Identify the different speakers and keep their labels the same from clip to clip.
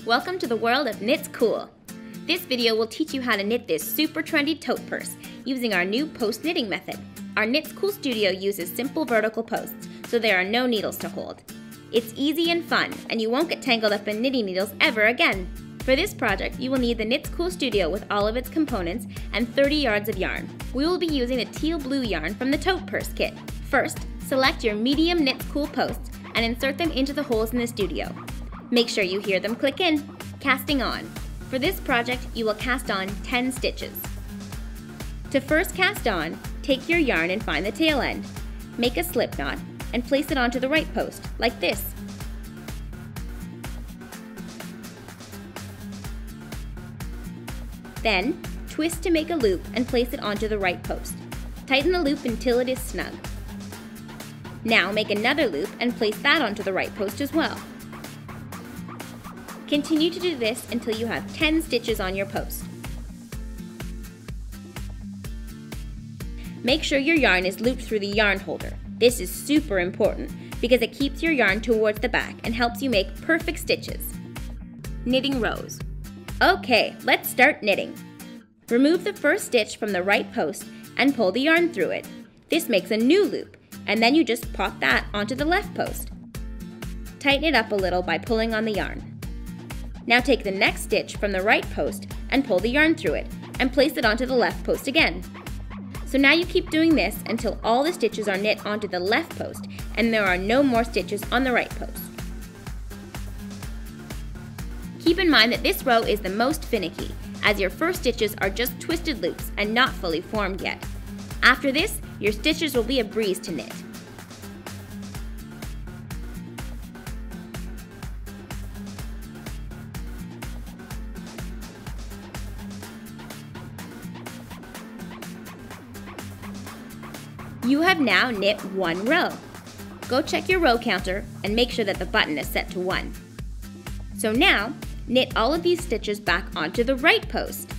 Speaker 1: Welcome to the world of KnitsCool. This video will teach you how to knit this super trendy tote purse using our new post knitting method. Our KnitsCool studio uses simple vertical posts, so there are no needles to hold. It's easy and fun, and you won't get tangled up in knitting needles ever again. For this project, you will need the KnitsCool studio with all of its components and 30 yards of yarn. We will be using the teal blue yarn from the tote purse kit. First, select your medium KnitsCool posts and insert them into the holes in the studio. Make sure you hear them click in. Casting on. For this project, you will cast on 10 stitches. To first cast on, take your yarn and find the tail end. Make a slip knot and place it onto the right post, like this. Then, twist to make a loop and place it onto the right post. Tighten the loop until it is snug. Now make another loop and place that onto the right post as well. Continue to do this until you have 10 stitches on your post. Make sure your yarn is looped through the yarn holder. This is super important because it keeps your yarn towards the back and helps you make perfect stitches. Knitting rows. Okay, let's start knitting. Remove the first stitch from the right post and pull the yarn through it. This makes a new loop, and then you just pop that onto the left post. Tighten it up a little by pulling on the yarn. Now take the next stitch from the right post and pull the yarn through it and place it onto the left post again. So now you keep doing this until all the stitches are knit onto the left post and there are no more stitches on the right post. Keep in mind that this row is the most finicky, as your first stitches are just twisted loops and not fully formed yet. After this, your stitches will be a breeze to knit. You have now knit one row. Go check your row counter and make sure that the button is set to 1. So now, knit all of these stitches back onto the right post.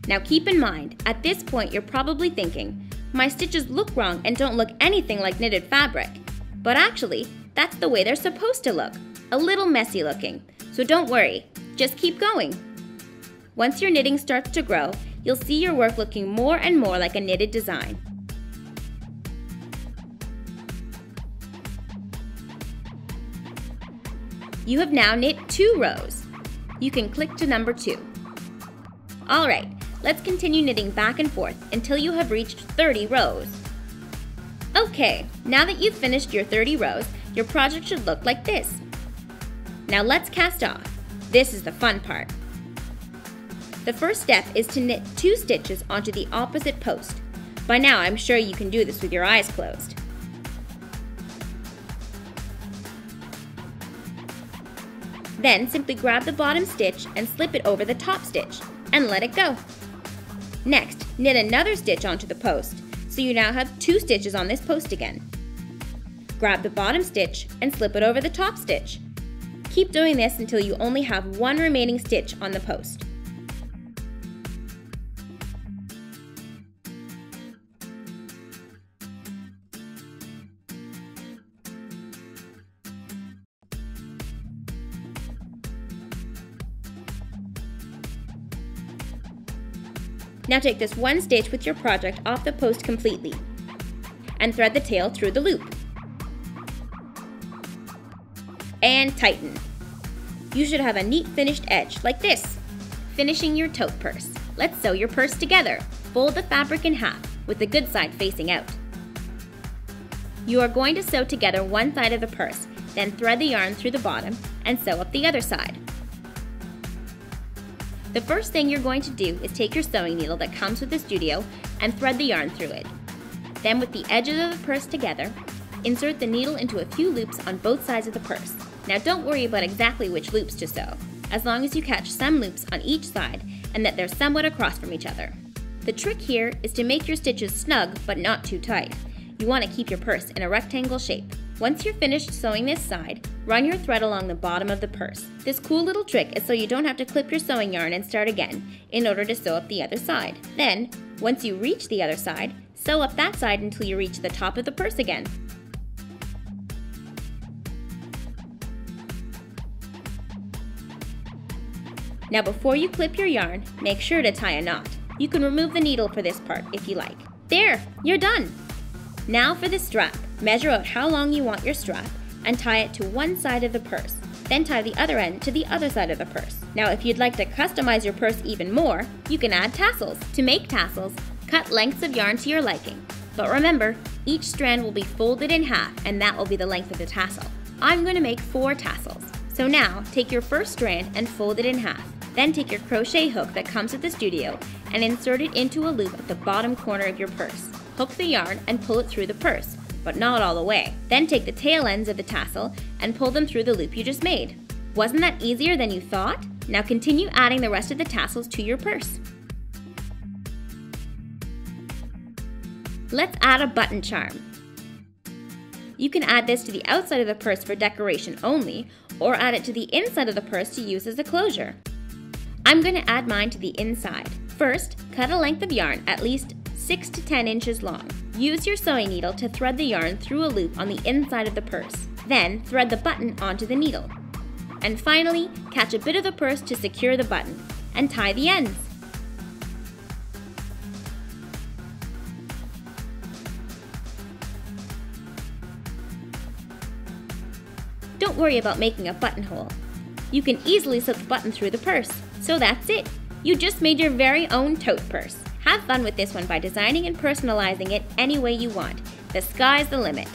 Speaker 1: Now keep in mind, at this point you're probably thinking, my stitches look wrong and don't look anything like knitted fabric. But actually, that's the way they're supposed to look, a little messy looking. So don't worry, just keep going. Once your knitting starts to grow, you'll see your work looking more and more like a knitted design. You have now knit 2 rows. You can click to number 2. Alright, let's continue knitting back and forth until you have reached 30 rows. Okay, now that you've finished your 30 rows, your project should look like this. Now let's cast off. This is the fun part. The first step is to knit 2 stitches onto the opposite post. By now I'm sure you can do this with your eyes closed. Then simply grab the bottom stitch and slip it over the top stitch and let it go. Next, knit another stitch onto the post, so you now have 2 stitches on this post again. Grab the bottom stitch and slip it over the top stitch. Keep doing this until you only have 1 remaining stitch on the post. Now take this one stitch with your project off the post completely and thread the tail through the loop. And tighten. You should have a neat finished edge like this. Finishing your tote purse. Let's sew your purse together. Fold the fabric in half with the good side facing out. You are going to sew together one side of the purse, then thread the yarn through the bottom and sew up the other side. The first thing you're going to do is take your sewing needle that comes with the studio and thread the yarn through it. Then with the edges of the purse together, insert the needle into a few loops on both sides of the purse. Now don't worry about exactly which loops to sew, as long as you catch some loops on each side and that they're somewhat across from each other. The trick here is to make your stitches snug but not too tight. You want to keep your purse in a rectangle shape. Once you're finished sewing this side, run your thread along the bottom of the purse. This cool little trick is so you don't have to clip your sewing yarn and start again in order to sew up the other side. Then, once you reach the other side, sew up that side until you reach the top of the purse again. Now before you clip your yarn, make sure to tie a knot. You can remove the needle for this part if you like. There, you're done! Now for the strap. Measure out how long you want your strap and tie it to one side of the purse. Then tie the other end to the other side of the purse. Now if you'd like to customize your purse even more, you can add tassels. To make tassels, cut lengths of yarn to your liking. But remember, each strand will be folded in half and that will be the length of the tassel. I'm going to make 4 tassels. So now, take your first strand and fold it in half. Then take your crochet hook that comes with the studio and insert it into a loop at the bottom corner of your purse. Hook the yarn and pull it through the purse, but not all the way. Then take the tail ends of the tassel and pull them through the loop you just made. Wasn't that easier than you thought? Now continue adding the rest of the tassels to your purse. Let's add a button charm. You can add this to the outside of the purse for decoration only, or add it to the inside of the purse to use as a closure. I'm going to add mine to the inside. First, cut a length of yarn at least 6 to 10 inches long. Use your sewing needle to thread the yarn through a loop on the inside of the purse. Then, thread the button onto the needle. And finally, catch a bit of the purse to secure the button, and tie the ends. Don't worry about making a buttonhole. You can easily slip the button through the purse. So that's it! You just made your very own tote purse. Have fun with this one by designing and personalizing it any way you want. The sky's the limit.